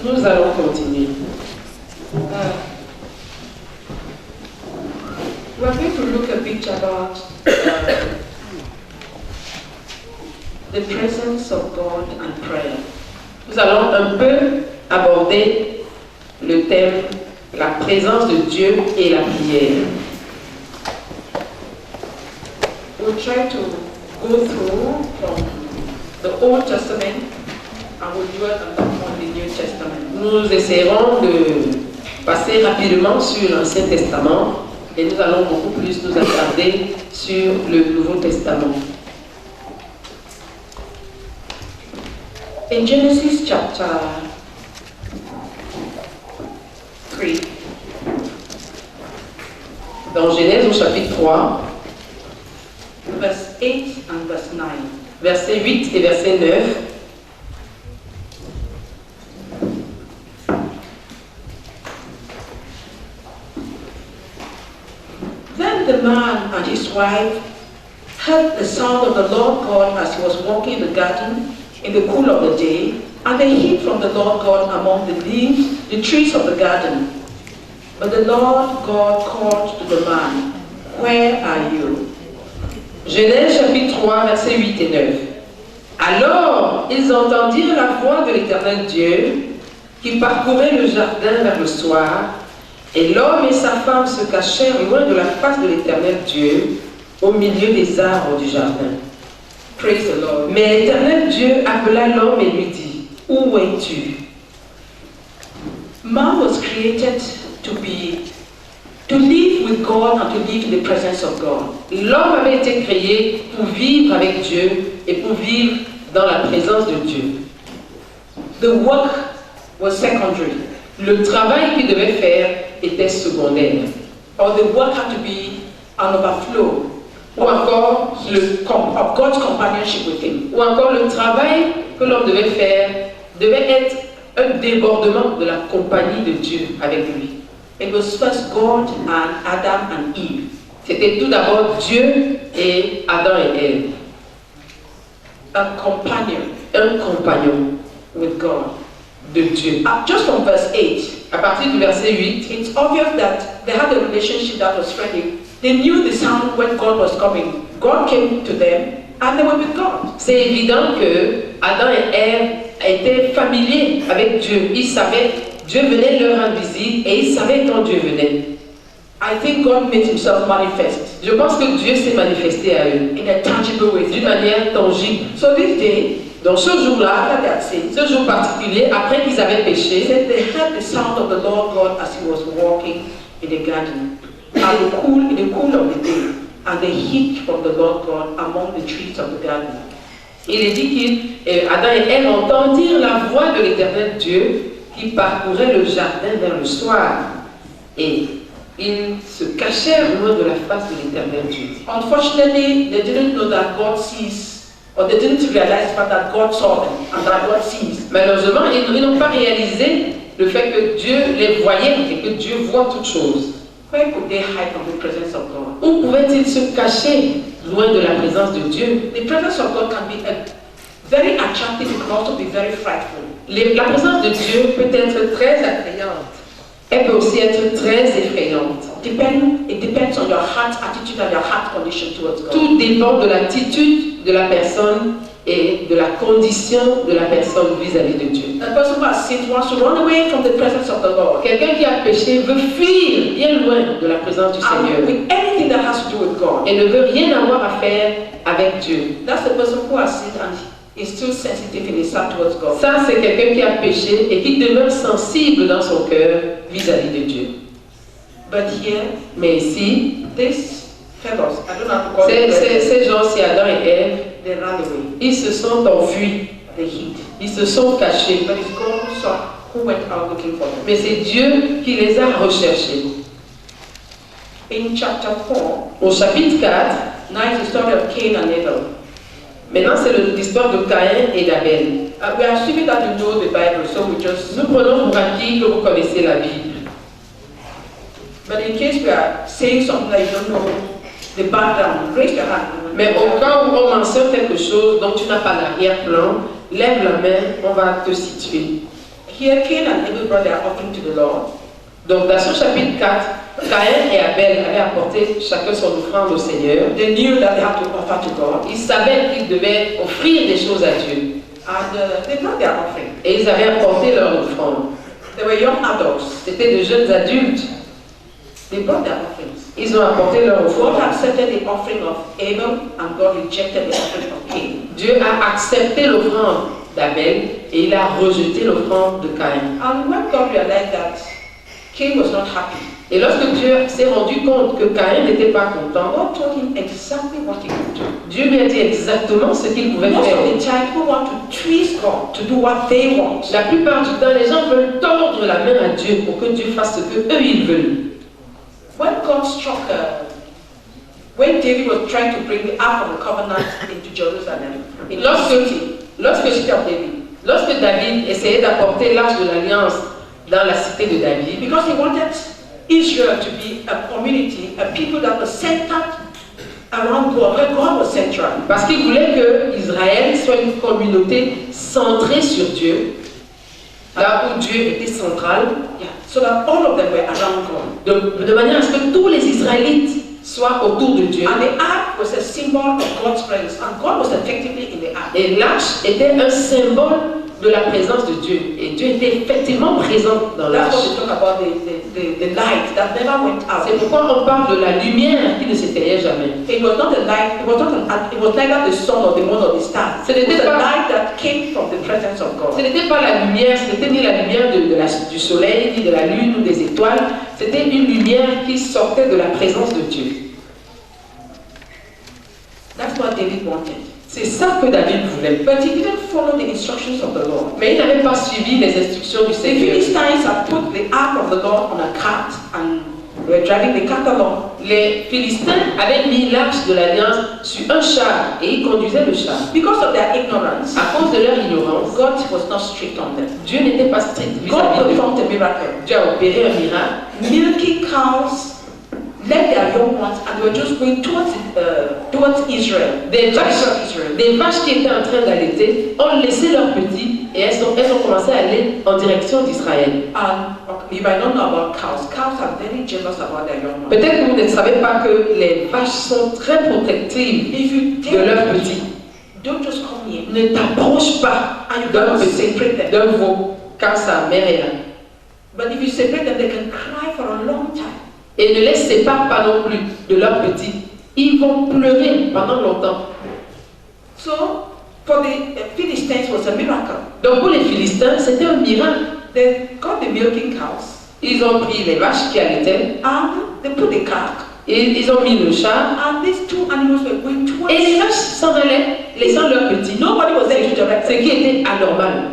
Nous allons continuer. We're going to look a bit about the presence of God and prayer. Nous allons un peu aborder le thème, la présence de Dieu et la prière. We'll try to go through from the Old Testament and we'll do it on the New Testament. Nous essaierons de passer rapidement sur l'Ancien Testament et nous allons beaucoup plus nous attarder sur le Nouveau Testament. In Genesis chapter 3, dans Genèse au chapitre 3, verse 8 and verse 9, versets 8 et verset 9, then the man and his wife heard the sound of the Lord God as he was walking in the garden in the cool of the day, and they hid from the Lord God among the leaves, the trees of the garden. But the Lord God called to the man, "Where are you?" Genèse chapitre 3, versets 8 et 9. Alors ils entendirent la voix de l'Éternel Dieu qui parcourait le jardin vers le soir, et l'homme et sa femme se cachèrent loin de la face de l'Éternel Dieu, au milieu des arbres du jardin. Praise the Lord. Mais l'Éternel Dieu appela l'homme et lui dit, « Où es-tu » Man was created to live with God and to live in the presence of God. L'homme avait été créé pour vivre avec Dieu et pour vivre dans la présence de Dieu. The work was secondary, Le travail qu'il devait faire était secondaire. or the work had to be an overflow Ou encore, of God's companionship with him. ou encore le travail que l'homme devait faire devait être un débordement de la compagnie de Dieu avec lui. It was first God and Adam and Eve. C'était tout d'abord Dieu et Adam et Ève. A companion Un compagnon with God. de Dieu. Just from verse 8, À partir du verset 8, it's obvious that they had a relationship that was friendly. They knew the sound when God was coming. God came to them and they were with God. c'est évident que Adam et Ève étaient familiers avec Dieu. Ils savaient, Dieu venait leur rendre visite et ils savaient quand Dieu venait. I think God made himself manifest Je pense que Dieu s'est manifesté à eux in a tangible way. d'une manière tangible. So this day, Donc ce jour-là, after they had sinned, ce jour particulier, après qu'ils avaient he péché, said they heard the sound of the Lord God as he was walking in the garden in the cool of the day, and they hid from the Lord God among the trees of the garden. il est dit qu'Adam et Ève entendirent la voix de l'Éternel Dieu qui parcourait le jardin vers le soir. Et ils se cachèrent loin de la face de l'Éternel Dieu. Unfortunately, they didn't know that God sees, or they didn't realize that God saw them and that God sees. Malheureusement, ils n'ont pas réalisé le fait que Dieu les voyait et que Dieu voit toutes choses. Where could they hide from the presence of God? Où pouvaient-ils se cacher loin de la présence de Dieu? The presence of God can be very attractive, it can also be very frightful. La présence de Dieu peut être très attrayante. Elle peut aussi être très effrayante. It depends on your heart attitude and your heart condition towards God. Tout dépend de l'attitude de la personne et de la condition de la personne vis-à-vis de Dieu. A person who has sinned wants to run away from the presence of the Lord. Quelqu'un qui a péché veut fuir bien loin de la présence du Seigneur And with anything that has to do with God. et ne veut rien avoir à faire avec Dieu. That's the person who has sinned and is still sensitive in his heart towards God. Ça, c'est quelqu'un qui a péché et qui demeure sensible dans son cœur vis-à-vis de Dieu. But here, Mais ici, these fellows, I don't know how to call them, ces gens-ci, Adam et Ève, they ran away. ils se sont enfuis, They hid. ils se sont cachés. But it's God who saw, who went out looking for them. Mais c'est Dieu qui les a recherchés. In chapter 4, Au chapitre 4, now it's the story of Cain and Abel. maintenant c'est l'histoire de Caïn et d'Abel. We are assuming that you know the Bible, so we just. Nous prenons pour acquis que vous connaissez la Bible. But in case we are saying something that you don't know the background, raise your hand. Mais au cas où on mentionne quelque chose dont tu n'as pas l'arrière-plan, lève la main, on va te situer. Here, Cain and Abel brought their offering to the Lord. Donc dans ce chapitre 4, Caïn et Abel avaient apporté chacun son offrande au Seigneur. They knew that they had to offer to God, Ils savaient qu'ils devaient offrir des choses à Dieu. and they brought their offering. Et ils avaient apporté leur offrande. They were young adults. C'était de jeunes adultes. They brought their offerings. Ils ont apporté leur God offrande. accepted the offering of Abel, and God rejected the offering of Cain. Dieu a accepté l'offrande d'Abel et il a rejeté l'offrande de Caïn. And when God realized that Cain was not happy, Et lorsque Dieu s'est rendu compte que Caïn n'était pas content, God told him exactly what he could do. Dieu lui a dit exactement ce qu'il pouvait Most faire. of the time, people want to twist God to do what they want. La plupart du temps, les gens veulent tordre la main à Dieu pour que Dieu fasse ce que eux ils veulent. When God struck, when David was trying to bring the Ark of the Covenant into Jerusalem, in the city of David, Lorsque David essayait d'apporter l'arche de l'alliance dans la cité de David, because he wanted Israel to be a community, a people that were centered around God, where God was central. parce qu'il voulait que Israël soit une communauté centrée sur Dieu, là où Dieu était central, Yeah, so that all of them were around God. de manière à ce que tous les Israélites soient autour de Dieu. And the ark was a symbol of God's presence, and God was effectively in the ark. Et l'arche était un symbole de la présence de Dieu. Et Dieu était effectivement présent dans That's l'arche. what we talk about the light that never went out. C'est pourquoi on parle de la lumière qui ne s'éteignait jamais. It was not a light, it was not it was neither the sun or the moon or the star. Ce It was n'était a pas- light that came from the presence of Ce God. n'était pas la lumière, ce n'était ni la lumière du soleil, ni de la lune ou des étoiles. C'était une lumière qui sortait de la présence de Dieu. That's what David wanted. C'est ça que David voulait. But he didn't follow the instructions of the Lord. Mais il n'avait pas suivi les instructions du The Seigneur. Philistines had put the ark of the Lord on a cart and were driving the cart along. Les Philistins avaient mis l'arche de l'alliance sur un char et ils conduisaient le char. Because of their ignorance, À cause de leur ignorance, God was not strict on them. Dieu n'était pas strict God vis-à-vis d'eux. performed a miracle. Dieu a opéré un miracle. Milking cows led their young ones and they were just going towards Israel. Des The vaches, of Israel. des vaches qui étaient en train d'allaiter ont laissé leurs petits et elles ont commencé à aller en direction d'Israël. And you might not know about cows. Cows are very jealous about their young ones. Peut-être que vous ne savez pas que les vaches sont très protectives If you de take leurs them, petits. don't just come here. Ne t'approche pas And you d'un cannot petit, separate them. d'un veau, quand sa mère est là. But if you separate them, they can cry for a long time. Et ne les sépare pas non plus de leurs petits. Ils vont pleurer pendant longtemps. So, for the Philistines was a miracle. Donc pour les Philistins, c'était un miracle. They got the milking cows Ils ont pris les vaches qui allaitaient and they put the cart. et ils ont mis le char. And these two animals were going towards. Et les vaches s'en allaient, laissant leurs petits. Nobody was there to direct Ce them. qui était anormal.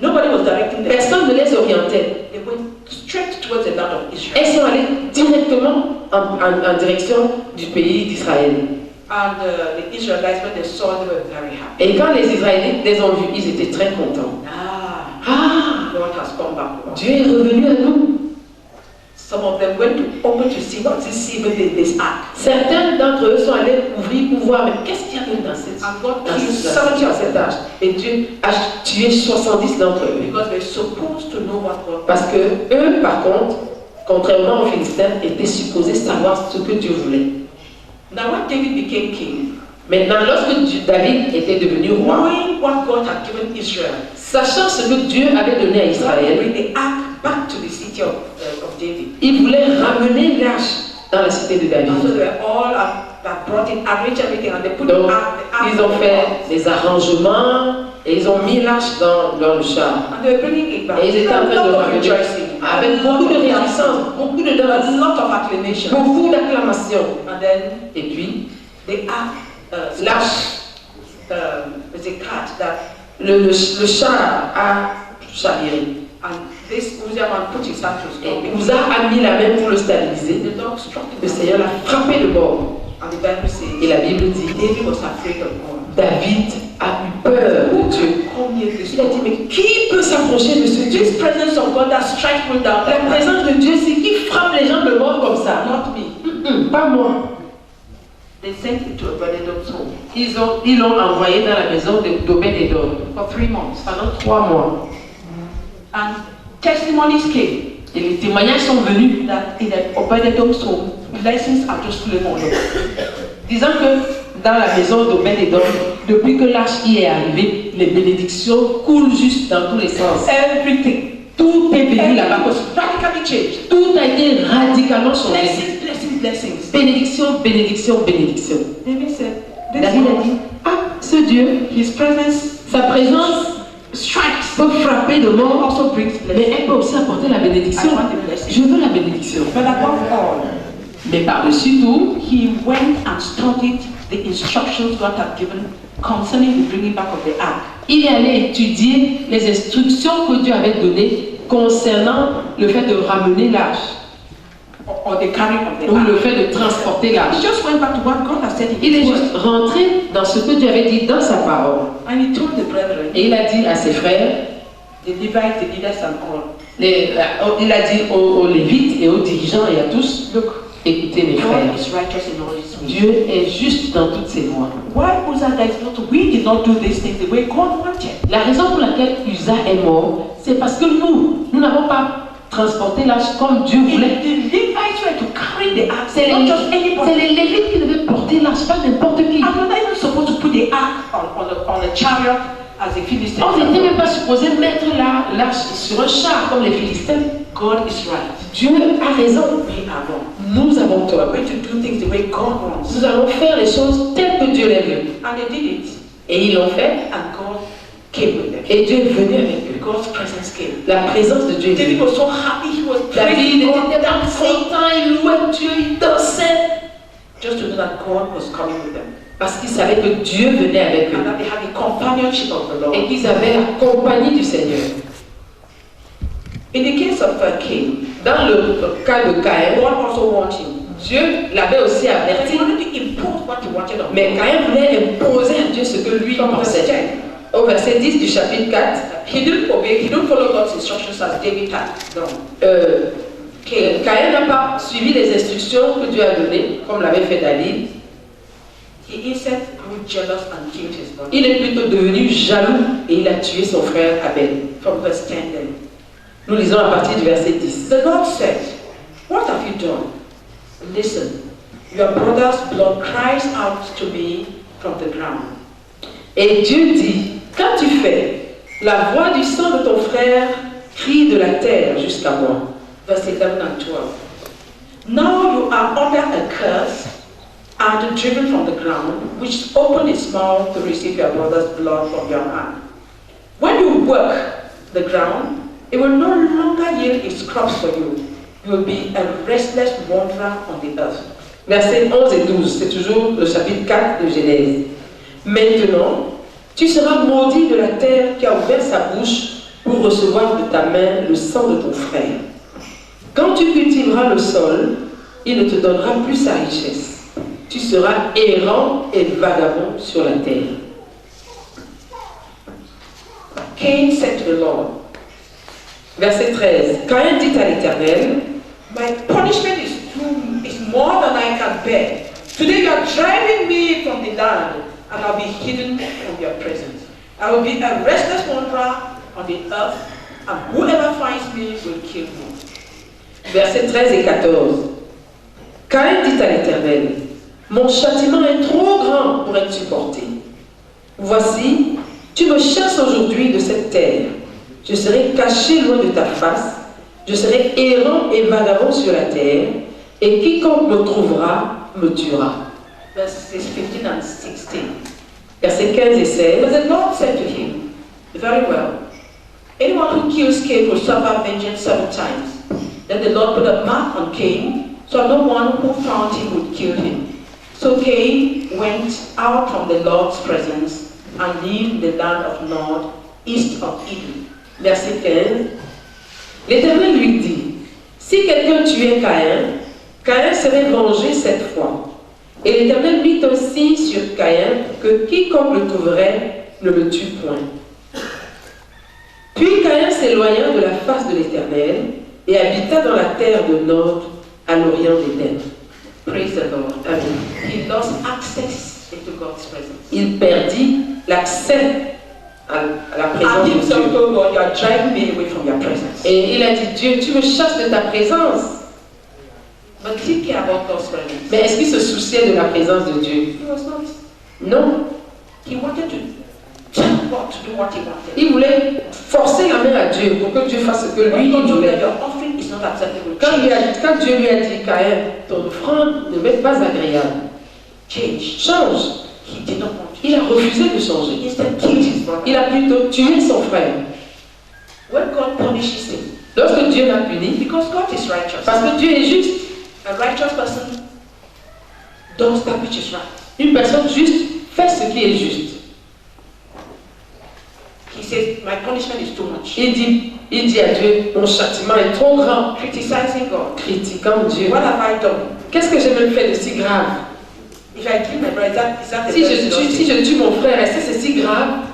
Nobody was directing them. Personne ne les orientait. They went straight towards the land of Israel. Elles sont allées directement en direction du pays d'Israël. And the Israelites, when they saw, they were very happy. Et quand les Israélites les ont vus, ils étaient très contents. Ah, God has come back to us. Dieu est revenu à nous. Some of them went to open to see what's this ark. Certains d'entre eux sont allés ouvrir pour voir, mais qu'est-ce qu'il y avait dans cette And God dans killed cette- 70 dans of cette them arche? Et Dieu a tué 70 d'entre eux. because they're supposed to know what God Parce que eux, par contre, contrairement aux Philistins, étaient supposés savoir ce que Dieu voulait. Now when David became king, Maintenant, lorsque David était devenu roi, knowing what God had given Israel, sachant ce que Dieu avait donné à God Israël, bring the ark back to the city of David. il voulait ramener l'arche dans la cité cité de David. And so they were all that brought in, arranged everything, and they put Donc, the ark ils ont fait des arrangements et ils ont mis l'arche dans le char. and they were bringing it back. Et ils étaient en train de A lot of ramener rejoicing, avec beaucoup de réjouissance, beaucoup de a danse, lot of acclamation. beaucoup d'acclamations. And then Et puis, the ark, l'arche, is a cart that, le char a chaviré. and this Uzziah man put his hand to stop Et it. Uza a mis la main pour le stabiliser. The Lord struck him. Le Seigneur l'a frappé de mort. And the Bible Et says, la Bible dit, David was afraid of God. David a eu peur de Dieu. Come near this Il a dit, mais qui peut s'approcher de ce Dieu? This presence of God that strikes me down. La présence de Dieu, c'est qui frappe les gens de mort comme ça. Not me. Pas moi. They sent him to a Obed-Edom's home Ils l'ont envoyé dans la maison d'Obed-Edom for 3 months. pendant 3 mois. And testimonies came Et les témoignages sont venus that in an Obed-Edom's home, blessings are just flowing all over. disant que dans la maison d'Obed-Edom, depuis que l'arche y est arrivée, les bénédictions coulent juste dans tous les sens. Everything. Tout est venu là-bas. Everything was radically changed. Tout a été radicalement changé. Blessings, blessings, blessings. Bénédiction, bénédiction, bénédiction. David said, this David a God, dit, ah, ce Dieu, his presence sa présence strikes, peut frapper de mort, also brings mais blessings. elle peut aussi apporter la bénédiction. I want the blessing. Je veux la bénédiction. But above all, Mais par-dessus tout, he went and studied the instructions God had given concerning the bringing back of the ark. il est allé étudier les instructions que Dieu avait données concernant le fait de ramener l'arche Or the carrying of the ou le ark. fait de transporter l'arche. He just went back to what God had said in Il est his juste word. rentré dans ce que Dieu avait dit dans sa parole. And he told the brethren, Et il a dit à ses frères, the Levites, the leaders and all, il a dit aux Lévites et aux dirigeants et à tous, look, écoutez mes God frères, is righteous in all his ways. Dieu est juste dans toutes ses voies. Why Uzzah died is not, we did not do these things the way God wanted. La raison pour laquelle Uza est mort, c'est parce que nous n'avons pas transporté l'arche comme Dieu The voulait. Levites were to carry the ark, C'est not just les anybody. Lévites qui devaient porter l'arche, pas n'importe qui. And we're not even supposed to put the ark on a chariot as the Philistines. On n'était même pas supposé mettre l'arche sur un char comme les Philistins. God is right. Dieu a raison. We are wrong. Nous avons We're tort. going to do things the way God wants. Nous allons faire les choses telles que Dieu les veut. And they did it. Et ils l'ont fait. And God came with them. Et Dieu est venu avec eux. God's presence came. La présence de Dieu est David venue. was so happy. He was David praising était God, tellement dancing, content, il louait Dieu, il dansait. just to know that God was coming with them. Parce qu'ils savaient que Dieu venait avec And eux. that they had the companionship of the Lord. Et qu'ils avaient la compagnie du Seigneur. In the case of Cain, Dans le cas de Caïn, God also warned him. Dieu l'avait aussi But averti. he wanted to impose what he wanted on Mais Caïn voulait imposer à Dieu ce que lui From verse pensait. 10, Au verset 10 du chapitre 4, he didn't obey, he didn't follow God's instructions as David had done. Caïn n'a pas suivi les instructions que Dieu a données, comme l'avait fait David. He instead grew jealous and killed his brother. Il est plutôt devenu jaloux et il a tué son frère Abel. From verse 10 then. Nous lisons à partir du verset 10. The Lord said, what have you done? Listen, your brother's blood cries out to me from the ground. Et Dieu dit, qu'as-tu fait? La voix du sang de ton frère crie de la terre jusqu'à moi. Verse 11 and 12. Now you are under a curse and driven from the ground, which opened its mouth to receive your brother's blood from your hand. When you work the ground, it will no longer yield its crops for you. You will be a restless wanderer on the earth. Versets 11 et 12, c'est toujours le chapitre 4 de Genèse. Maintenant, tu seras maudit de la terre qui a ouvert sa bouche pour recevoir de ta main le sang de ton frère. Quand tu cultiveras le sol, il ne te donnera plus sa richesse. Tu seras errant et vagabond sur la terre. Cain said to the Lord, Verset 13. Caïn dit à l'Éternel, my punishment is more than I can bear. Today you are driving me from the land, and I'll be hidden from your presence. I will be a restless wanderer on the earth, and whoever finds me will kill me. Versets 13 et 14. Caïn dit à l'Éternel, mon châtiment est trop grand pour être supporté. Voici, tu me chasses aujourd'hui de cette terre. Je serai caché loin de ta face. Je serai errant et vagabond sur la terre. Et quiconque me trouvera, me tuera. Verses 15 and 16. Versets 15 et 16. But the Lord said to him, very well, anyone who kills Cain will suffer vengeance 7 times. Then the Lord put a mark on Cain, so no one who found him would kill him. So Cain went out from the Lord's presence and lived in the land of Nod, east of Eden. Verset 15. L'Éternel lui dit, si quelqu'un tuait Caïn, Caïn serait vengé 7 fois. Et l'Éternel mit un signe sur Caïn que quiconque le trouverait ne le tue point. Puis Caïn s'éloigna de la face de l'Éternel et habita dans la terre de Nod, à l'orient d'Éden. Praise the Lord. Amen. He lost access into God's presence. Il perdit l'accès à la And présence de himself Dieu. told God, you are driving me away from your presence. Et il a dit, Dieu, tu me chasses de ta présence. But he cared about God's presence. Mais est-ce qu'il se souciait de la présence de Dieu? He was not. Non. He wanted to tell God to do what he wanted. Il voulait forcer la main à Dieu pour que Dieu fasse ce que lui When il God told voulait. that your offering is not acceptable, Quand Dieu lui a dit, Caïn, ton offrande ne m'est pas agréable, change. change. He did not want to. Il a refusé de changer. He instead killed his brother. Il a plutôt tué son frère. When God punishes him, Lorsque Dieu l'a puni, because God is righteous, parce que Dieu est juste, a righteous person does that which is right. une personne juste fait ce qui est juste. He says, my punishment is too much. Il dit à Dieu, mon châtiment est trop grand, Criticizing God. critiquant Dieu. What have I done? Qu'est-ce que j'ai même fait de si grave? If I kill my brother, is that the Si best si je tue mon frère, est-ce que c'est si grave?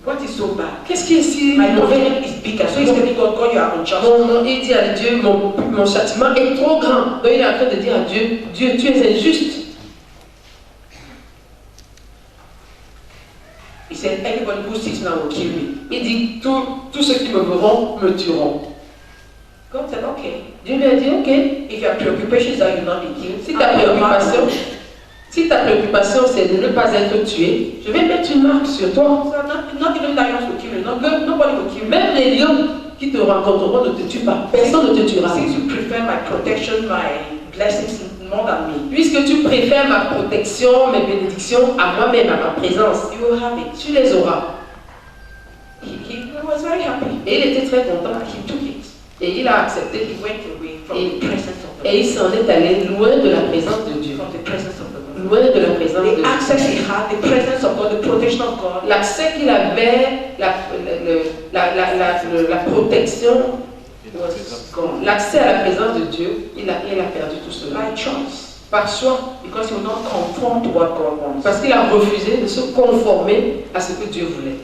What is so bad? Qu'est-ce qui est si My mauvais? punishment is bigger. So he's telling God, God, you are unjust. Il dit à Dieu, mon châtiment est trop grand. Donc il est en train de dire à Dieu, Dieu, tu es injuste. He said, anybody who sees me will kill me. Il dit, tous ceux qui me verront me tueront. God said, okay. Dieu lui a dit, ok, If your preoccupation is that you will not be killed, si ta préoccupation c'est de ne pas être tué, je vais mettre une marque sur toi. So not even lions will kill you. Nobody will kill you. Même les lions qui te rencontreront ne te tuent pas. Personne ne te tuera. Since you prefer my protection, my blessings more than me, Puisque tu préfères ma protection, mes bénédictions à moi-même, à ma présence, you will have it. tu les auras. He was very happy. Et il était très content. He took it. Et il a accepté. He went away from the presence of the Et il s'en est allé loin de la présence de Dieu. from the presence of the Lord. Loin de la présence de The Dieu. access he had, the presence of God, the protection of God, L'accès qu'il avait, la protection, was gone l'accès à la présence de Dieu, il a perdu tout cela. by choice, Par choix. because he will not conform to what God wants. Parce qu'il a refusé de se conformer à ce que Dieu voulait.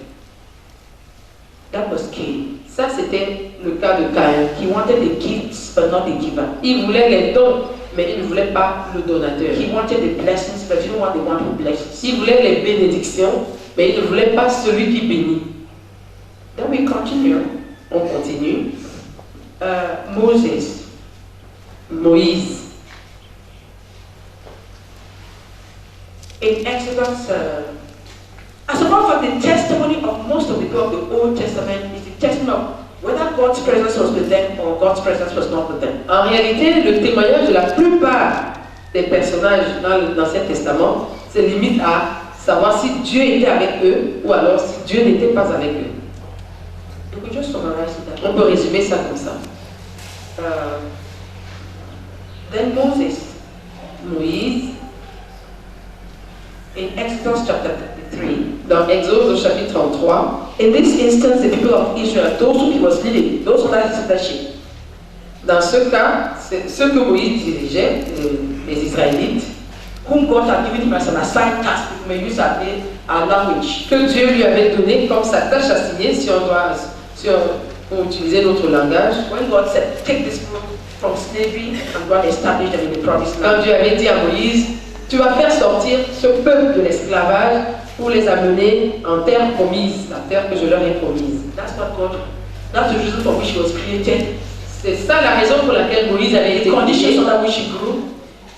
That was Cain. Ça, c'était le cas de Caïn. He wanted the gifts, but not the giver. Il voulait les dons, mais il ne voulait pas le donateur. He wanted the blessings, but he didn't want the one who blesses. Il voulait les bénédictions, mais il ne voulait pas celui qui bénit. Then we continue. On continue. Moses. Moïse. In Exodus, as a matter of fact, the testimony of most of the people of the Old Testament is the testimony of whether God's presence was with them or God's presence was not with them. En réalité, le témoignage de la plupart des personnages dans l'Ancien Testament se limite à savoir si Dieu était avec eux ou alors si Dieu n'était pas avec eux. We could just summarize it that On peut résumer ça comme ça. Then Moses, Moïse, in Exodus chapter 33, dans Exode au chapitre 33, in this instance, the people of Israel, those who he was leading, those under his leadership, dans ce cas, c'est ceux que Moïse dirigeait, les Israélites, whom God had given him as an assigned task, if we may use our language, que Dieu lui avait donné comme sa tâche assignée, pour utiliser notre langage. when God said, take this group from slavery and God established them in the promised Quand land. Dieu avait dit à Moïse, tu vas faire sortir ce peuple de l'esclavage pour les amener en terre promise, la terre que je leur ai promise. That's the reason for which he was created. C'est ça la raison pour laquelle Moïse avait The été conditions créé. under which he grew,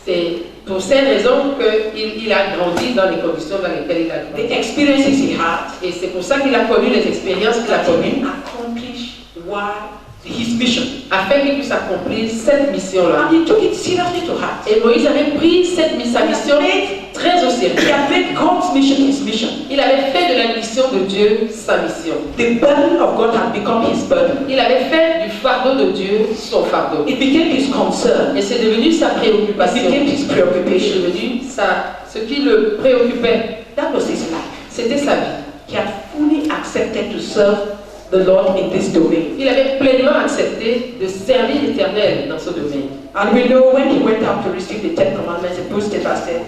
C'est pour cette raison qu'il a grandi dans les conditions dans lesquelles il a the grandi. experiences he had, Et c'est pour ça qu'il a connu les expériences qu'il a that he connues. didn't accomplish what his mission. afin qu'il puisse accomplir cette mission-là. And he took it seriously to heart. Et Moïse avait pris sa mission très au sérieux. He had made God's mission his mission. Il avait fait de la mission de Dieu sa mission. The burden of God had become his burden. Il avait fait du fardeau de Dieu son fardeau. It became his concern. Et c'est devenu sa It préoccupation. became his C'est preoccupation. devenu ce qui le préoccupait. That was his life. C'était sa vie. He had fully accepted to serve the Lord in this domain. Il avait pleinement accepté de servir l'Éternel dans ce domaine. And we know when he went out to receive the Ten Commandments, the bull stepper said,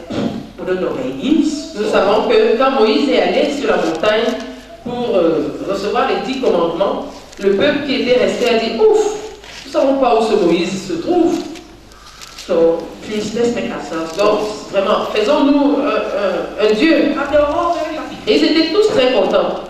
we don't know where he is. Nous savons que quand Moïse est allé sur la montagne pour recevoir les 10 commandements, le peuple qui était resté a dit, ouf, nous ne savons pas où ce Moïse se trouve. So please, let's make ourselves Donc, gods. vraiment, faisons-nous un Dieu. And they were all very happy. Et ils étaient tous très contents.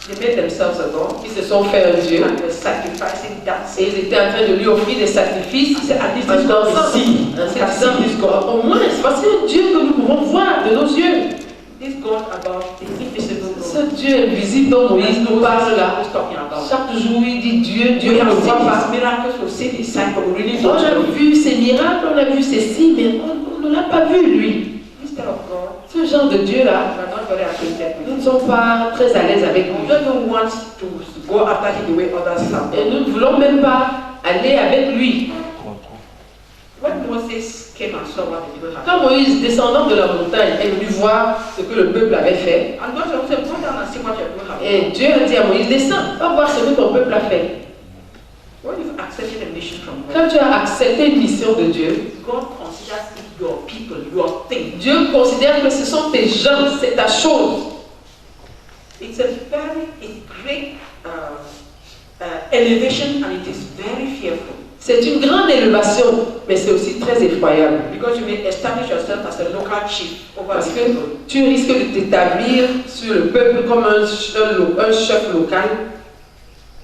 They made themselves a god. Ils se sont fait un Dieu. And were sacrificing, Et dancing. ils étaient en train de lui offrir des sacrifices. He said, at least En this God dansant. we see. En We se can disant, see this God. au moins, c'est un Dieu que nous pouvons voir de nos yeux. This God about the invisible Ce God. Dieu invisible dont Moïse nous parle là. Who's talking about? Chaque jour, il dit Dieu, Dieu We ne have le voit seen pas. his miracles, we've seen his signs, but we really On don't a know. vu ses miracles, on a vu ses signes, mais on ne l'a pas vu, lui. This type of God, Ce genre de Dieu-là, we are not very acquainted with. nous ne sommes pas très à l'aise avec We lui. don't even want to go after him the way others have. Et nous ne voulons même pas aller avec lui. When Moses came and saw what the people had Quand Moïse, descendant de la montagne, est venu voir ce que le peuple avait fait, and God said, go down and see what your people have done. et Dieu a dit à Moïse, descends, va voir ce que ton peuple a fait. When you've accepted a mission from God, Quand tu as accepté une mission de Dieu, God considers it your people, your thing. Dieu considère que ce sont tes gens, c'est ta chose. It's a great elevation, and it is very fearful. C'est une grande élévation, mais c'est aussi très effroyable. Because you may establish yourself as a local chief over Parce the que people. tu risques de t'établir sur le peuple comme un chef local,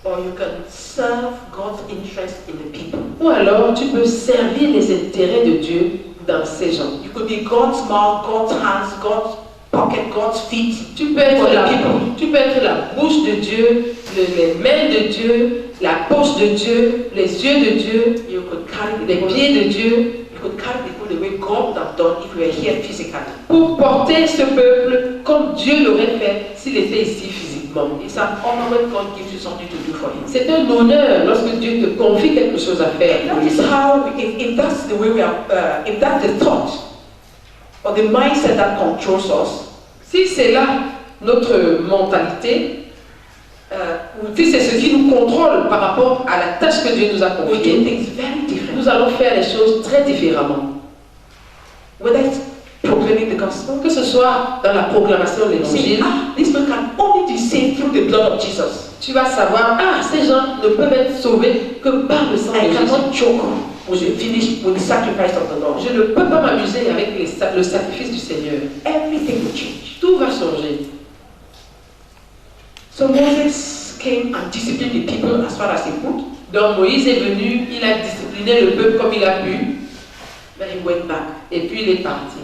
Or you can serve God's interest in the people. ou alors tu peux servir les intérêts de Dieu dans ces gens. You could be God's mouth, God's hands, God's pocket, God's feet. Tu peux être For the la, people. tu peux être la bouche de Dieu, les mains de Dieu, la poche de Dieu, les yeux de Dieu, You could carry the les people. pieds de Dieu, You could carry the people the way God would have done if you were here physically. pour porter ce peuple comme Dieu l'aurait fait s'il était ici physiquement. It's an honor when God gives you something to do for Him. C'est un honneur lorsque Dieu te confie quelque chose à faire. That is how, if that's the way we are, if that's the thought or the mindset that controls us, Si c'est là notre mentalité, si c'est ce qui nous contrôle par rapport à la tâche que Dieu nous a we do confiée, things very different. nous allons faire les choses très différemment. Whether it's proclaiming the gospel, Que ce soit dans la proclamation de saying, l'évangile, these people can only be saved through the blood of Jesus. tu vas savoir, ces gens ne peuvent être sauvés que par le sang de I Jésus. cannot joke with the finish with the sacrifice of the Lord. Je ne peux pas m'amuser avec le sacrifice du Seigneur. Everything will change. Tout va changer. So Moses came and disciplined the people as far as he could. Donc Moïse est venu, il a discipliné le peuple comme il a pu, Then he went back et puis il est parti.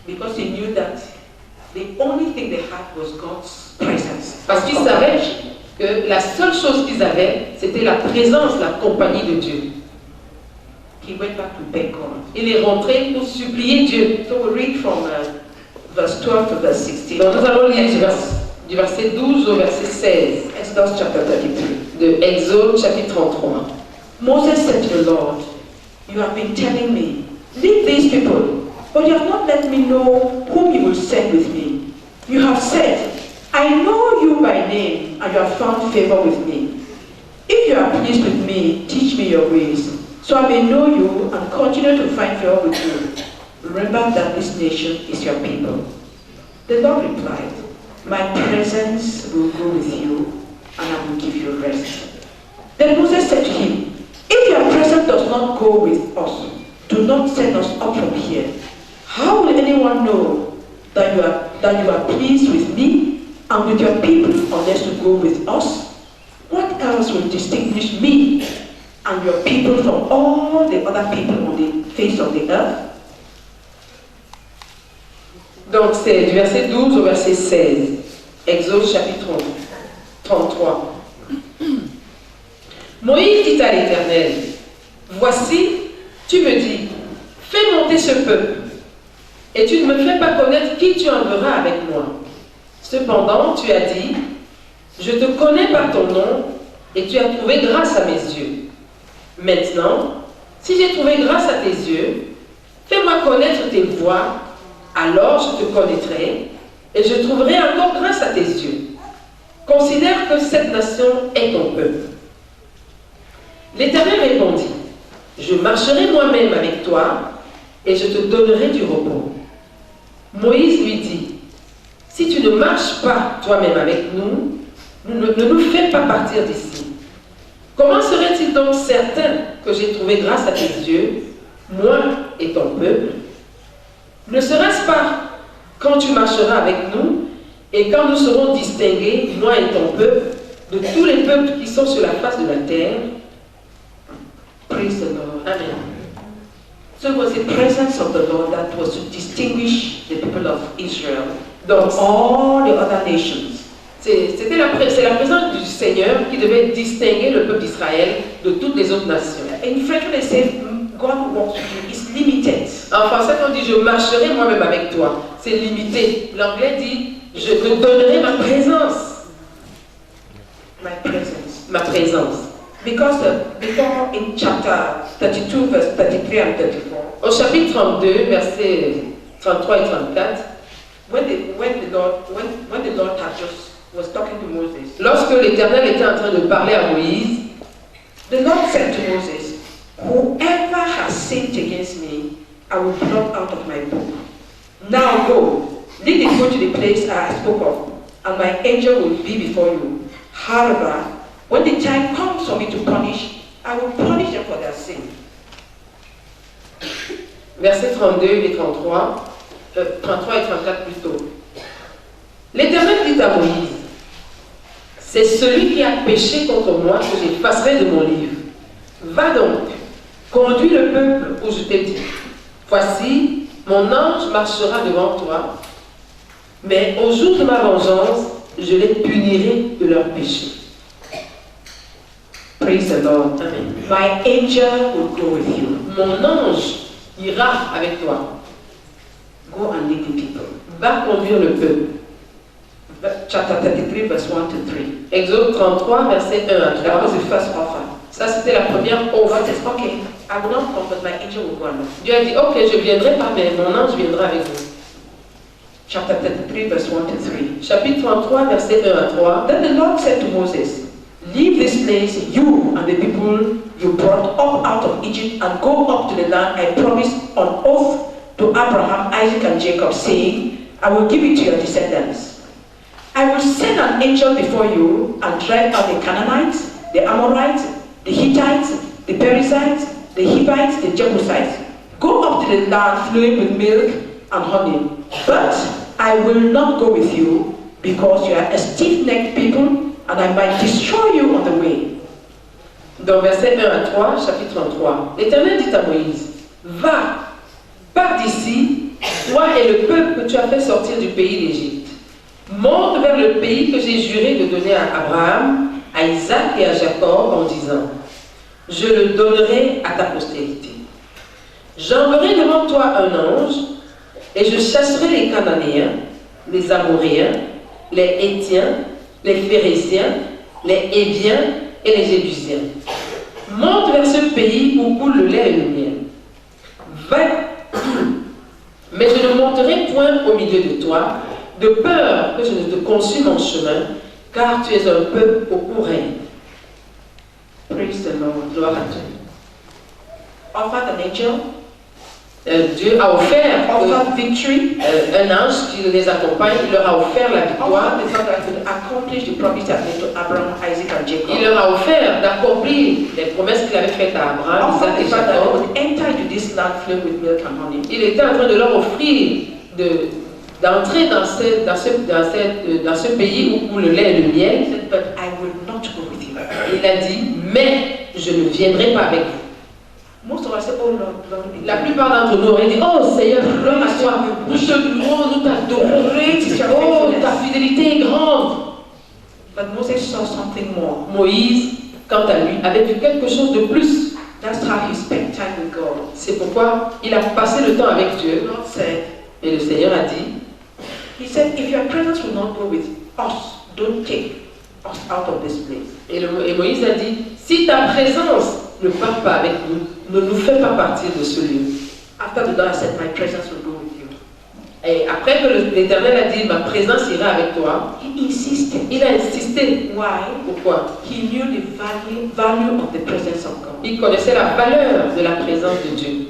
because he knew that the only thing they had was God's presence. Parce qu'il savait que la seule chose qu'ils avaient, c'était la présence, la compagnie de Dieu. He went back to beg God. Il est rentré pour supplier Dieu. So we read from verse 12 to verse 16. Donc nous allons lire du verset 12 au verset 16 Exodus chapter 33. de Exode chapitre 33. Moses said to the Lord, you have been telling me, lead these people, but you have not let me know whom you will send with me. You have said, I know you by name, and you have found favor with me. If you are pleased with me, teach me your ways, so I may know you and continue to find favor with you. Remember that this nation is your people. The Lord replied, my presence will go with you, and I will give you rest. Then Moses said to him, if your presence does not go with us, do not send us up from here. How will anyone know that you are pleased with me and with your people unless you go with us? What else will distinguish me and your people from all the other people on the face of the earth? Donc c'est du verset 12 au verset 16. Exode chapitre 33. Moïse dit à l'Éternel, voici, tu me dis, fais monter ce peuple, et tu ne me fais pas connaître qui tu enverras avec moi. Cependant, tu as dit, je te connais par ton nom, et tu as trouvé grâce à mes yeux. Maintenant, si j'ai trouvé grâce à tes yeux, fais-moi connaître tes voies, alors je te connaîtrai, et je trouverai encore grâce à tes yeux. Considère que cette nation est ton peuple. L'Éternel répondit, je marcherai moi-même avec toi, et je te donnerai du repos. Moïse lui dit, si tu ne marches pas toi-même avec nous, ne nous fais pas partir d'ici. Comment serait-il donc certain que j'ai trouvé grâce à tes yeux, moi et ton peuple? Ne serait-ce pas quand tu marcheras avec nous et quand nous serons distingués, moi et ton peuple, de tous les peuples qui sont sur la face de la terre? Praise the Lord. Amen. So it was the presence of the Lord that was to distinguish the people of Israel Donc, from all the other nations. c'est la présence du Seigneur qui devait distinguer le peuple d'Israël de toutes les autres nations. In French, when they say God walks with you, it's limited. En français, quand on dit je marcherai moi-même avec toi, c'est limité. L'anglais dit je te donnerai ma présence. My presence. Ma présence. Because before in chapter 32, verse 33 and 34, Au chapitre 32, versets 33 et 34, when the Lord had just was talking to Moses, lorsque l'Éternel était en train de parler à Moïse, the Lord said to Moses, whoever has sinned against me, I will blot out of my book. Now go, lead the people to the place I spoke of, and my angel will be before you. However, when the time comes for me to punish, I will punish them for their sin. versets 32 et 33, 33 et 34 plutôt. L'Éternel dit à Moïse, c'est celui qui a péché contre moi que j'effacerai de mon livre. Va donc, conduis le peuple où je t'ai dit. Voici, mon ange marchera devant toi, mais au jour de ma vengeance, je les punirai de leurs péchés. Praise the Lord. Amen. My angel will go with you. Mon ange ira avec toi. Go and lead the people. Va conduire le peuple. Chapter 33, verse 1 to 3. Exode 33, verset 1 à That 3. was the first offer. Ça, c'était la première offre. God says, okay, I will not come, but my angel will go along. Dieu a dit, ok, je viendrai pas, mais mon ange viendra avec vous. Chapter 33, verse 1 to 3. Chapitre 33, verset 1 à 3. Then the Lord said to Moses, leave this place, you and the people you brought up out of Egypt, and go up to the land I promised on oath to Abraham, Isaac, and Jacob, saying, I will give it to your descendants. I will send an angel before you and drive out the Canaanites, the Amorites, the Hittites, the Perizzites, the Hivites, the Jebusites. Go up to the land flowing with milk and honey. But I will not go with you, because you are a stiff-necked people, and I might destroy you on the way. Dans verset 1 à 3, chapitre 33, l'Éternel dit à Moïse, va, pars d'ici, toi et le peuple que tu as fait sortir du pays d'Égypte. Monte vers le pays que j'ai juré de donner à Abraham, à Isaac et à Jacob en disant, je le donnerai à ta postérité. J'enverrai devant toi un ange, et je chasserai les Cananéens, les Amoréens, les Hétiens, les Phéréziens, les Héviens et les Jébusiens. Monte vers ce pays où coule le lait et le miel. Va, mais je ne monterai point au milieu de toi, de peur que je ne te consume en chemin, car tu es un peuple au court règne. Praise the Lord. Gloire à Dieu. Offered an angel, Dieu a offert offered victory, un ange qui les accompagne, il leur a offert la victoire. offered the fact that I could accomplish the promise I made to Abraham, Isaac, and Jacob. Il leur a offert d'accomplir les promesses qu'il avait faites à Abraham, Isaac Offered et the fact that they Jacob. would enter into this land filled with milk and honey. Il était en train de leur offrir d'entrer dans ce pays où coule le lait et le He miel. said, but I will not go with you. Il a dit, mais je ne viendrai pas avec vous. Most of us say, oh Lord, Lord. La plupart d'entre nous auraient dit, oh Seigneur, gloire à toi, nous te louons, nous t'adorons, oh ta fidélité est grande. But Moses saw something more. Moïse quant à lui, avait vu quelque chose de plus. That's how he spent time with God. C'est pourquoi il a passé le temps avec Dieu. God said, Et le Seigneur a dit, He said, if your presence will not go with us, don't take us out of this place. et Moïse a dit, si ta présence ne part pas avec nous, ne nous fais pas partir de ce lieu. After the Lord said, my presence will go with you. Et après que l'Éternel a dit, ma présence ira avec toi, He insisted. il a insisté. Why? Pourquoi? He knew the value of the presence of God. Il connaissait la valeur de la présence de Dieu.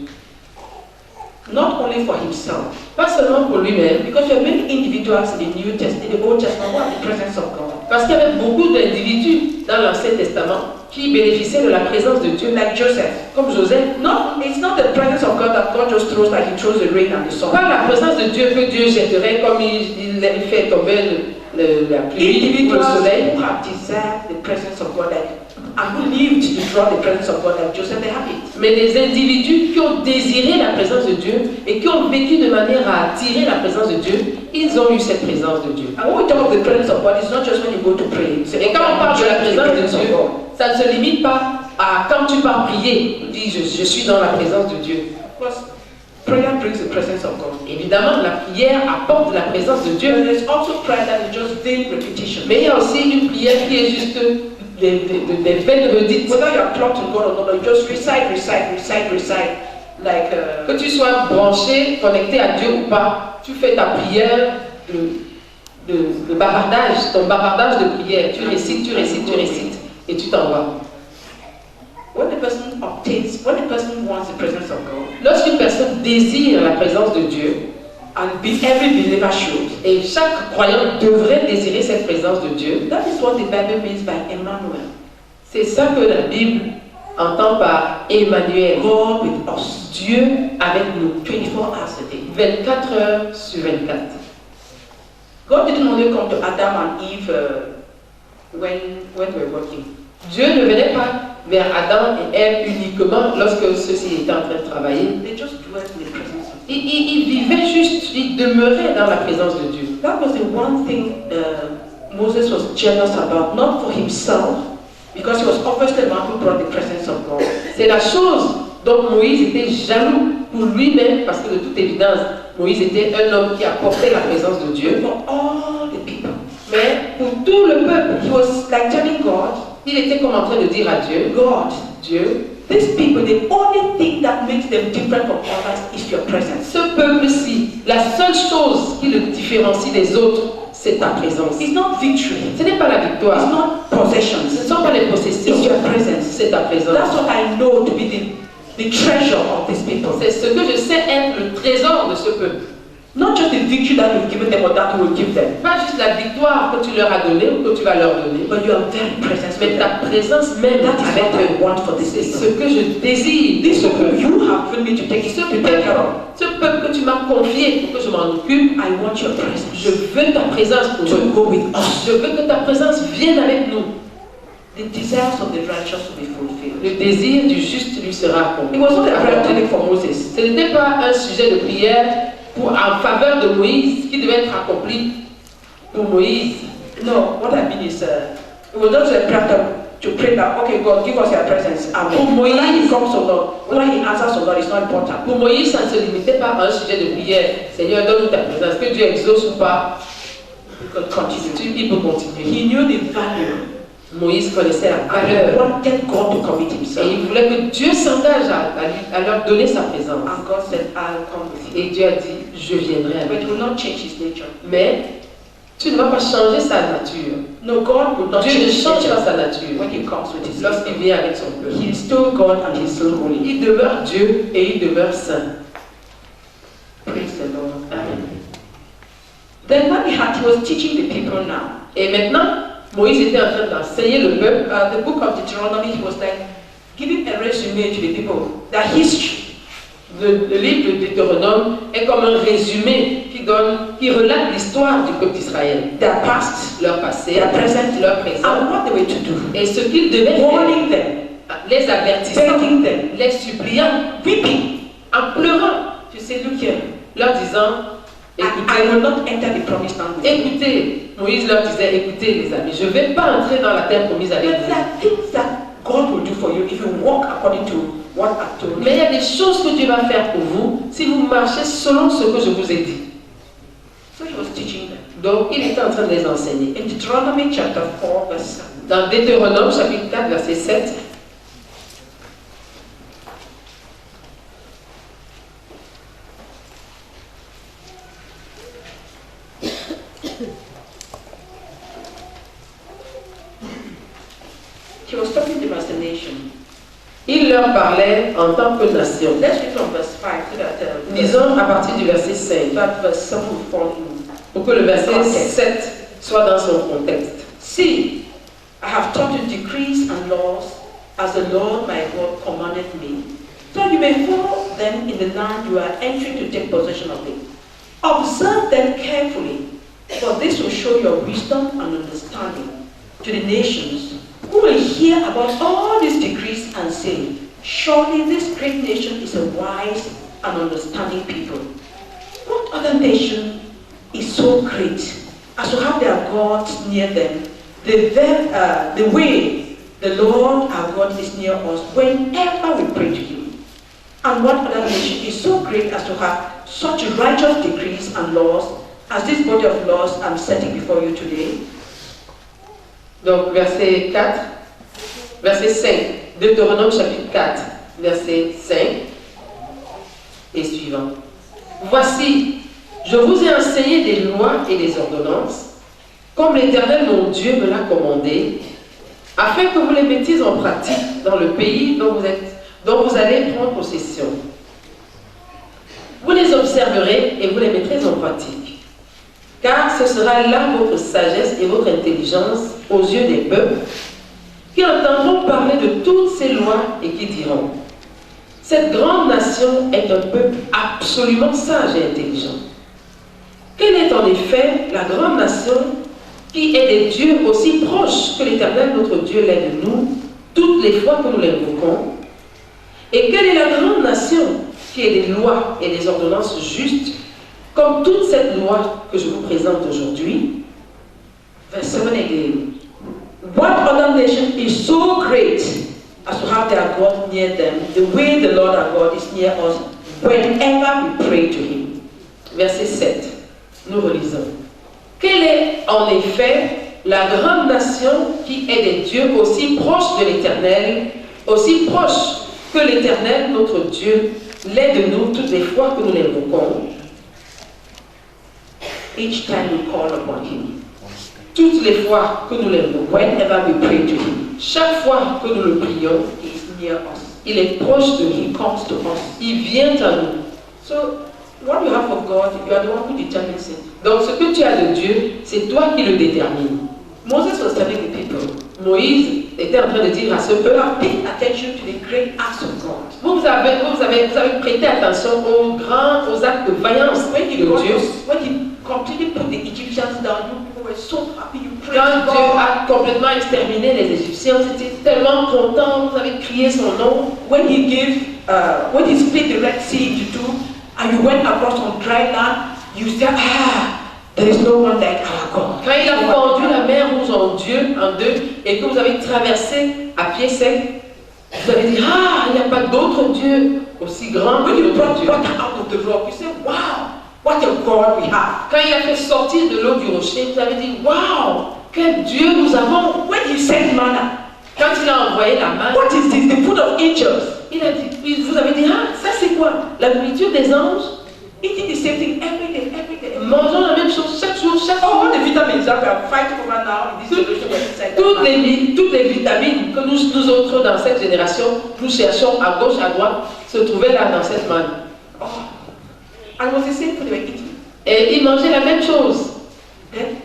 Not only for himself, Pas seulement pour lui-même, because there are many individuals in the New Testament, in the Old Testament, who have the presence of God. parce qu'il y avait beaucoup d'individus dans l'Ancien Testament qui bénéficiaient de la présence de Dieu, Like Joseph. comme Joseph. It's not the presence of God that God just throws like He throws the rain and the sun. Pas la présence de Dieu que Dieu jetterait comme il fait tomber la pluie ou le Individuals soleil. who have desired the presence of God, and who lived to draw the presence of God, like Joseph, they have it. Mais les individus qui ont désiré la présence de Dieu et qui ont vécu de manière à attirer la présence de Dieu, ils ont eu cette présence de Dieu. And when we talk of the presence of God, it's not just when you go to pray. Et quand on parle de la présence de Dieu, ça ne se limite pas à quand tu pars prier, tu dis je suis dans la présence de Dieu. Because prayer brings the presence of God. Évidemment, la prière apporte la présence de Dieu. But there's also prayer that is just vain repetition. Mais il y a aussi une prière qui est juste des vaines redites. Whether you are plugged to God or not, you just recite. Like Que tu sois branché, connecté à Dieu ou pas, tu fais ta prière de bavardage, ton bavardage de prière. Tu récites, et tu t'envoies. when a person wants the presence of God, Lorsqu'une personne désire la présence de Dieu, every believer should. et chaque croyant devrait désirer cette présence de Dieu, That is what the Bible means by Emmanuel. c'est ça que la Bible entend par Emmanuel, God with us. Dieu avec nous, 24 hours a day. 24 heures sur 24. God didn't only come to Adam and Eve when they were working. Dieu ne venait pas vers Adam et Ève uniquement lorsque ceux-ci étaient en train de travailler. They just dwelt in the presence of God. Il vivait juste, il demeurait dans la présence de Dieu. That was the one thing Moses was jealous about, not for himself, because he was obviously the one who brought the presence of God. C'est la chose dont Moïse était jaloux pour lui-même, parce que de toute évidence, Moïse était un homme qui apportait la présence de Dieu. For all the people. Mais pour tout le peuple, He was like telling God, il était comme en train de dire à Dieu, God, Dieu, these people, the only thing that makes them different from others is your presence. ce peuple-ci, la seule chose qui le différencie des autres, c'est ta présence. It's not victory. Ce n'est pas la It's victoire, not possessions. ce ne sont pas les possessions, It's your presence. c'est ta présence. That's what I know to be the treasure of these people. C'est ce que je sais être le trésor de ce peuple. Not just the victory that you've given them or that you will give them, Pas juste la victoire que tu leur as donnée ou que tu vas leur donner, but your very presence mais with ta them. présence même That is avec what I eux. want for this C'est ce people. que je désire. This Ce people peuple. you have given me to take care of. Ce peuple que tu m'as confié pour que je m'en occupe, I want your presence je veux ta présence pour to eux. go with us. Je veux que ta présence vienne avec nous. The desires of the righteous will be fulfilled. Le désir du juste lui sera It accompli. was not a prayer topic for Moses. Ce n'était pas un sujet de prière en faveur de Moïse qui devait être accompli pour Moïse. No, what I mean is, it was just a prayer to pray that, okay, God, give us your presence. Amen. Whether He comes or not, whether He answers or not, it's not important. Pour Moïse, ça ne se limitait pas à un sujet de prière. Seigneur, donne-nous ta présence. Que Dieu exauce ou pas, He could continue. il peut continuer. He knew the value. Moïse connaissait la And he valeur. wanted God to commit Et Himself. il voulait que Dieu s'engage à leur donner sa présence. And God said, I'll come with you. Et Dieu a dit, je viendrai But avec it will not change His nature. Mais tu ne vas pas changer sa nature. No, God will not Dieu change ne His change pas nature sa nature. when He comes with His Lorsqu'il vient avec son peuple, He is still God and He is still holy. il demeure Dieu et il demeure saint. Praise the Lord. Amen. Then when he was teaching the people now, Et maintenant, Moïse était en train d'enseigner le peuple. the book of Deuteronomy, he was like giving a resume to the people, their history. Le livre de Deutéronome est comme un résumé qui relate l'histoire du peuple d'Israël. Their past, Leur passé, their present, leur présent. and what they were to do. Et ce qu'ils devaient faire, Warning them, les avertissant, begging them, les suppliant, weeping. en pleurant, To say, look here, leur disant, I écoutez, will not enter the promised land with you. écoutez, Moïse leur disait, écoutez les amis, je ne vais pas entrer dans la terre promise avec But vous. there are things that God will do for you if you walk according to what I told you. Mais il y a des choses que Dieu va faire pour vous si vous marchez selon ce que je vous ai dit. So he was teaching them. Donc, il était en train de les enseigner. In Deuteronomy chapter 4, verse 7. Dans Deutéronome, chapitre 4, verset 7, He was talking to them as a nation. il leur parlait en tant que nation. Let's read from verse 5 so that Disons à partir du verset 5, that verse 7 will fall in. pour que le verset 7 soit dans son contexte. See, I have taught you decrees and laws as the Lord my God commanded me, so you may follow them in the land you are entering to take possession of it. Observe them carefully, for this will show your wisdom and understanding to the nations who will hear about all these decrees and say, surely this great nation is a wise and understanding people. What other nation is so great as to have their gods near them, the way the Lord our God is near us whenever we pray to Him? And what other nation is so great as to have such righteous decrees and laws as this body of laws I'm setting before you today? Donc, verset 4, verset 5, Deutéronome chapitre 4, verset 5 et suivant. Voici, je vous ai enseigné des lois et des ordonnances, comme l'Éternel mon Dieu me l'a commandé, afin que vous les mettiez en pratique dans le pays dont vous allez prendre possession. Vous les observerez et vous les mettrez en pratique, car ce sera là votre sagesse et votre intelligence aux yeux des peuples, qui entendront parler de toutes ces lois et qui diront: cette grande nation est un peuple absolument sage et intelligent. Quelle est en effet la grande nation qui est des dieux aussi proches que l'Éternel notre Dieu l'est de nous, toutes les fois que nous l'invoquons? Et quelle est la grande nation qui est des lois et des ordonnances justes, comme toute cette loi que je vous présente aujourd'hui? Verse 7 again. What other nation is so great as to have their God near them, the way the Lord our God is near us whenever we pray to Him? Verset 7, nous relisons. Quelle est en effet la grande nation qui est des dieux aussi proches de l'Éternel, aussi proches que l'Éternel, notre Dieu, l'est de nous toutes les fois que nous l'invoquons? Each time we call upon Him. Toutes les fois que nous l'invoquons, whenever we pray to Him, chaque fois que nous le prions, He is near us. il est proche de He nous, comes to us. il vient à nous. So, what you have of God, you are the one who determines it. Donc ce que tu as de Dieu, c'est toi qui le détermines. Moses was telling the people, Moïse était en train de dire à ce you peuple: have paid attention to the great acts of God. vous avez prêté attention aux actes de vaillance When de Dieu. when He completely put the Egyptians down, you people were so happy, you praised Quand Dieu God. a complètement exterminé les Égyptiens, vous étiez tellement contents, vous avez crié son nom. When He split the Red Sea into two, and you went across on dry land, you said, there is no one like our God. Quand il a fendu la mer Rouge en deux, et que vous avez traversé à pied sec, vous avez dit: il n'y a pas d'autre Dieu aussi grand que When you notre brought Dieu. water out of the rock, you said, wow, what a God we have. Quand il a fait sortir de l'eau du rocher, vous avez dit: waouh, quel Dieu nous avons. When He sent manna, Quand il a envoyé la manne, what is this? The food of angels. vous avez dit: ça c'est quoi? La nourriture des anges? Eating the same thing every day, every day. Mangeons la même chose chaque jour, chaque All jour. the vitamins that we are fighting over now in this generation were inside that Toutes manna. les vitamines que nous autres dans cette génération, nous cherchons à gauche, à droite, se trouvaient là dans cette manne. Oh. And it was the same food they were eating. Et ils mangeaient la même chose. Then,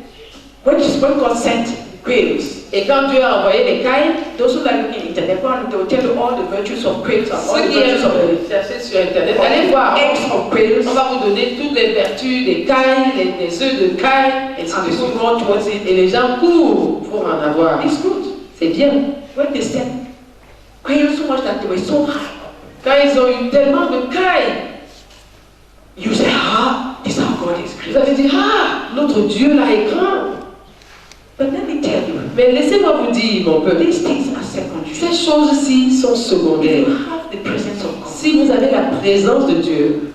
when God sent quails, Et quand Dieu a envoyé les cailles, those who like looking at internet, they will tell you all the virtues of quails and all ceux the qui aiment virtues of the chercher sur Internet, allez voir. eggs of quails. On va vous donner toutes les vertus des cailles, les œufs de cailles, et ainsi And de people suite. run towards it. Et les gens courent pour en avoir. It's good. C'est bien. When they sent quails so much that they were so high, Quand ils ont eu tellement de cailles, you say, this our God is vous great. avez dit: notre Dieu là est grand. But let me tell you, Mais laissez-moi vous dire, mon peuple, these things are secondary. Ces choses-ci sont secondaires. You have the presence of God. Si vous avez la présence de Dieu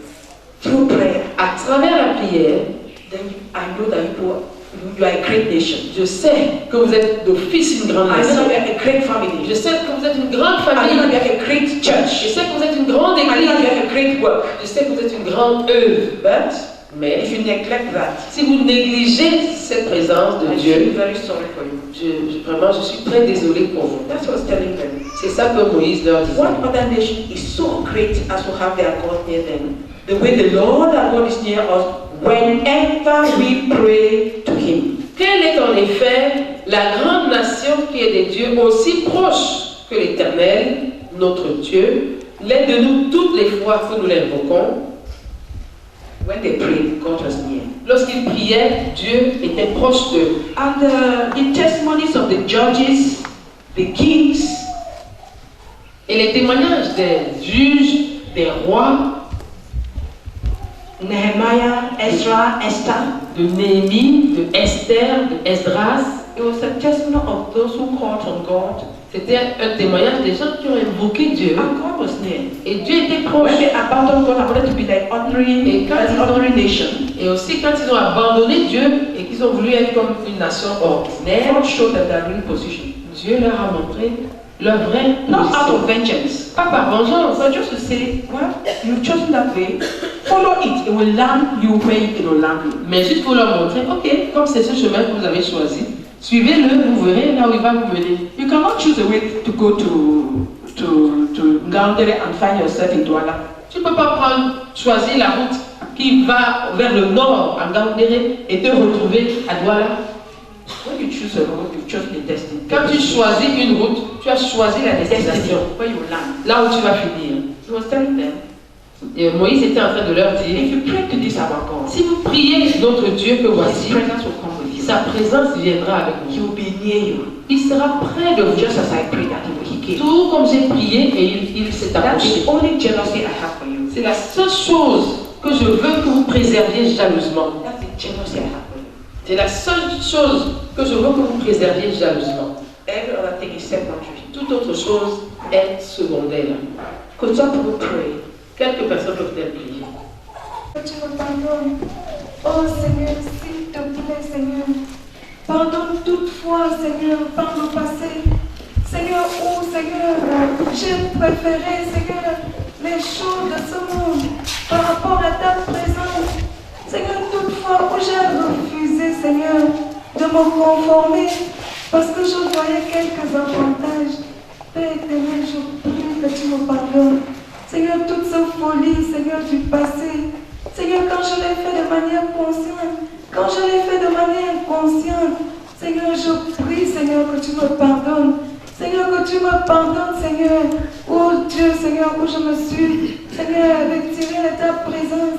Through prayer, à travers la prière, then I know that you are a great nation. je sais que vous êtes d'office une grande I know nation. that you are a great family. Je sais que vous êtes une grande I know famille. that you are a great Je church. sais que vous êtes une grande I know that église. you are a great work. Je sais que vous êtes une grande œuvre. But Mais if you neglect that, si vous négligez cette présence de I Dieu, feel very sorry for you. vraiment, je suis très désolé pour vous. That's what I was telling them. C'est ça que Moïse leur disait. What other nation is so great as to have their God near them? The way the Lord our God is near us whenever we pray to Him. Quelle est en effet la grande nation qui est des dieux aussi proches que l'Éternel, notre Dieu, l'est de nous toutes les fois que nous l'invoquons? When they prayed, God was near. Lorsqu'ils priaient, Dieu était proche d'eux. And the testimonies of the judges, the kings, Et les témoignages des juges, des rois, Nehemiah, Ezra, Esther, de Néhémie, de Esther, de Esdras, it was a testimony of those who called on God, c'était un témoignage des gens qui ont invoqué Dieu. and God was near. Et Dieu était proche. When they abandoned God, I wanted to be like ordinary nation. Et aussi quand ils ont abandonné Dieu et qu'ils ont voulu être comme une nation ordinaire, God showed them their real position. Dieu leur a montré leur vraie Not out position. of vengeance, Pas par vengeance, but just to say, well, you've chosen that way, follow it, it will land you where it will land you. mais juste pour leur montrer, ok, comme c'est ce chemin que vous avez choisi, suivez-le, vous verrez là où il va vous mener. You cannot choose a way to go to Ngaoundéré and find yourself in Douala. Tu ne peux pas choisir la route qui va vers le nord à Ngaoundéré et te retrouver à Douala. When you choose a road, you've chosen the destiny. Quand tu choisis une route, tu as choisi la destination, Where you will land. là où tu vas finir. He was telling them, Et Moïse était en train de leur if dire, you pray to this our God, si vous priez notre Dieu que His voici, presence will come with you. sa présence viendra avec He vous. will be near you. Il sera près de vous. Just as I prayed that he came. Tout comme j'ai prié et il s'est That's approché. the only jealousy I have for you. C'est la seule chose que je veux que vous préserviez jalousement. That's the jealousy I have for you. C'est la seule chose que je veux que vous préserviez jalousement. Every other thing is secondary. Toute autre chose est secondaire. Could some people pray? Quelques personnes peuvent-elles prier. Que tu me pardonnes. Oh Seigneur, s'il te plaît, Seigneur. Pardonne toutefois, Seigneur, par le passé. Seigneur, oh Seigneur, j'ai préféré, Seigneur, les choses de ce monde par rapport à ta présence. Seigneur, toutefois, où j'ai refusé, Seigneur, de me conformer parce que je voyais quelques avantages. Père éternel, je prie que tu me pardonnes. Seigneur, toute cette folie, Seigneur, du passé. Seigneur, quand je l'ai fait de manière consciente, quand je l'ai fait de manière inconsciente, Seigneur, je prie, Seigneur, que tu me pardonnes. Seigneur, que tu me pardonnes, Seigneur. Oh Dieu, Seigneur, où je me suis, Seigneur, retiré de ta présence.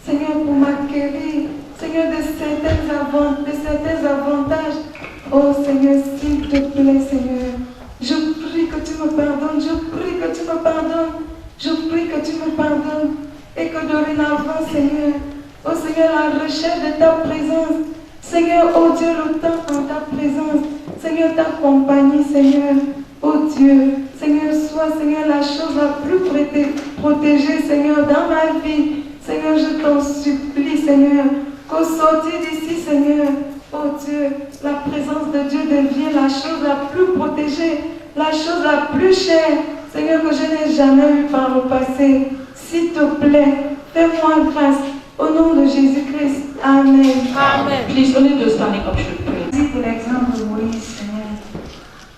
Seigneur, pour m'acquérir, Seigneur, de certains avantages. Oh Seigneur, s'il te plaît, Seigneur. Je prie que tu me pardonnes, je prie que tu me pardonnes, je prie que tu me pardonnes. Et que dorénavant, Seigneur, oh Seigneur, la recherche de ta présence, Seigneur, oh Dieu, le temps en ta présence, Seigneur, ta compagnie, Seigneur, oh Dieu, Seigneur, sois, Seigneur, la chose la plus protégée, Seigneur, dans ma vie. Seigneur, je t'en supplie, Seigneur, qu'au sortir d'ici, Seigneur, oh Dieu, la présence de Dieu devient la chose la plus protégée, la chose la plus chère, Seigneur, que je n'ai jamais eue par le passé. S'il te plaît, fais-moi grâce. Au nom de Jésus-Christ. Amen. Amen. Please, only those standing up should pray. Merci pour l'exemple de Moïse, Seigneur.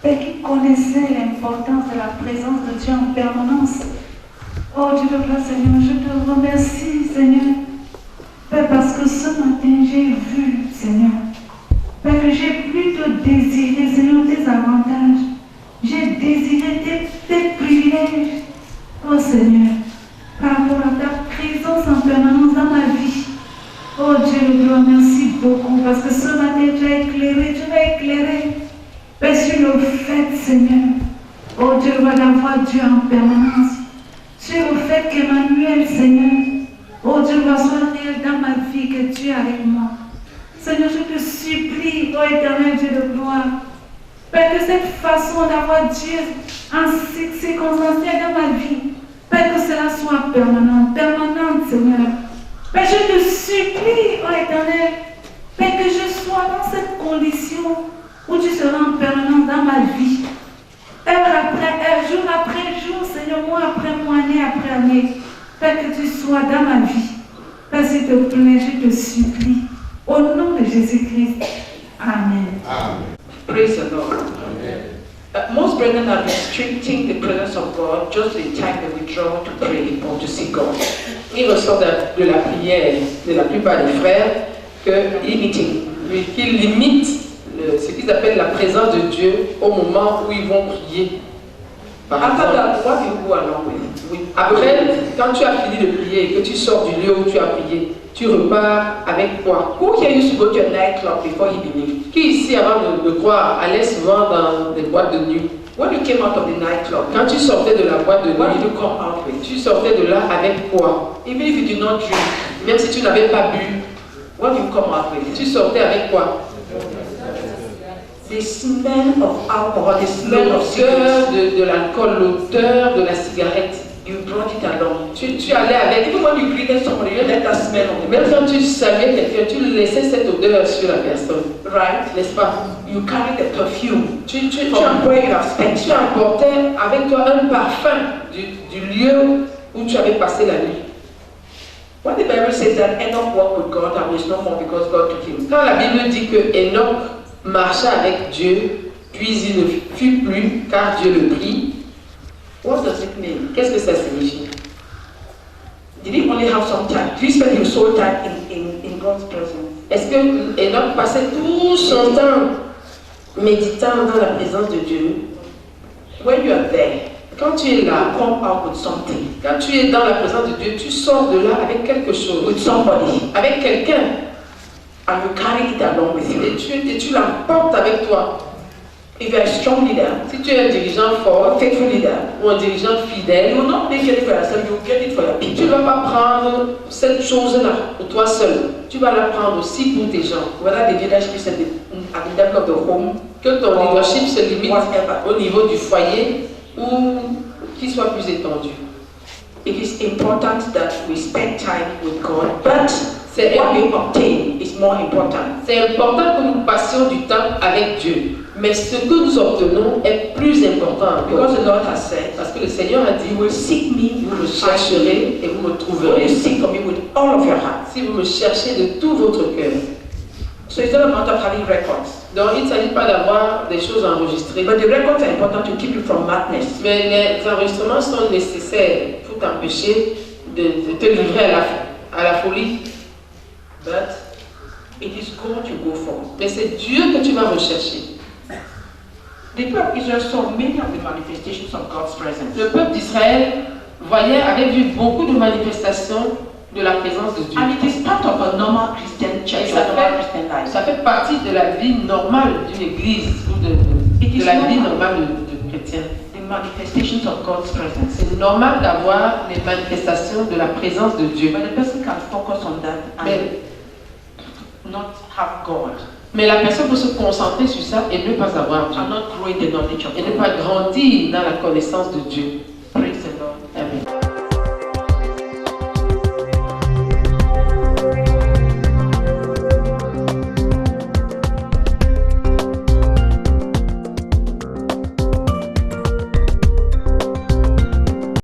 Père qui connaissait l'importance de la présence de Dieu en permanence. Oh Dieu de grâce, Seigneur, je te remercie, Seigneur. Père, parce que ce matin, j'ai vu, Seigneur, Père, que j'ai plus de désiré, Seigneur, tes avantages. J'ai désiré tes privilèges. Oh Seigneur, par rapport à ta présence en permanence dans ma vie. Oh Dieu, je te remercie beaucoup parce que ce matin, tu m'as éclairé, Père, sur le fait, Seigneur, oh Dieu, d'avoir Dieu en permanence. Sur le fait qu'Emmanuel, Seigneur, oh Dieu, va soit réel dans ma vie, que tu es avec moi. Seigneur, je te supplie, oh éternel Dieu de gloire, Père, que cette façon d'avoir Dieu en circonstanciel dans ma vie, Père, que cela soit permanente, Seigneur. Père, je te supplie, oh Éternel, Père, que je sois dans cette condition où tu seras en permanence dans ma vie. Heure après heure, jour après jour, Seigneur, mois après mois, année après année. Père, que tu sois dans ma vie. Père, s'il te plaît, je te supplie. Au nom de Jésus-Christ. Amen. Amen. Praise the Lord. Most brethren are restricting the presence of God just the time they withdraw to pray or to see God. Il ressort de la prière de la plupart des frères qu'ils limitent ce qu'ils appellent la présence de Dieu au moment où ils vont prier. After that, what you go along with? Après, quand tu as fini de prier et que tu sors du lieu où tu as prié, tu repars avec quoi? Who here used to go to a nightclub before he believed? Qui ici, avant de croire, allait souvent dans des boîtes de nuit? When you came out of the nightclub, quand tu sortais de la boîte de what did nuit, you come out with? tu sortais de là avec quoi? Even if you did not drink, même si tu n'avais pas bu, what did you come out with? Tu sortais avec quoi? The smell of alcohol, the smell of l'odeur de l'alcool, l'odeur de la cigarette. You brought it along. Tu allais avec. Even when you greeted somebody, you let that smell on the Même quand tu saluais quelqu'un, tu laissais cette odeur sur la personne. Right? N'est-ce pas? You carried the perfume. Tu emportais avec toi un parfum du lieu où tu avais passé la nuit. When the Bible says that Enoch walked with God and was no more because God took him. Quand la Bible dit que Enoch marcha avec Dieu, puis il ne fut plus car Dieu le prit. What does it mean? Qu'est-ce que ça signifie? Did he only have some time? Did he spend his whole time in God's presence? Est-ce que Enoch passait tout son temps méditant dans la présence de Dieu? When you are there, quand tu es là, you come out with something. Quand tu es dans la présence de Dieu, tu sors de là avec quelque chose. With somebody. Avec quelqu'un. And you carry it along with you. Et tu l'emportes avec toi. If you are a strong leader, si tu es un dirigeant fort, a faithful leader, ou un dirigeant fidèle, you will not make it for yourself, you will get it for your people. Tu ne vas pas prendre cette chose-là pour toi seul. Tu vas la prendre aussi pour tes gens. Whether the leadership is at the level of the home, que ton leadership se limite whatever, au niveau du foyer ou qu'il soit plus étendu. It is important that we spend time with God, but what we obtain is more important. C'est important que nous passions du temps avec Dieu. Mais ce que nous obtenons est plus important. Because the Lord has said, parce que le Seigneur a dit, you will seek me, vous me chercherez et vous me trouverez. You seek for me with all of your heart. Si vous me cherchez de tout votre cœur. So it's not a matter of having records. Donc il ne s'agit pas d'avoir des choses enregistrées. But the records are important to keep you from madness. Mais les enregistrements sont nécessaires pour t'empêcher de te livrer à la folie. But it is God you go for. Mais c'est Dieu que tu vas rechercher. The people of Israel saw many of the manifestations of God's presence. Le peuple d'Israël avait vu beaucoup de manifestations de la présence de Dieu. And it is part of a normal Christian church, Christian life. Ça fait partie de la vie normale d'une église ou de la vie normale de chrétien. The manifestations of God's presence. C'est normal d'avoir les manifestations de la présence de Dieu. But the person can focus on that and not have God. Mais la personne peut se concentrer sur ça et ne pas avoir Dieu. And not grow in the knowledge of God. Et ne pas grandir dans la connaissance de Dieu.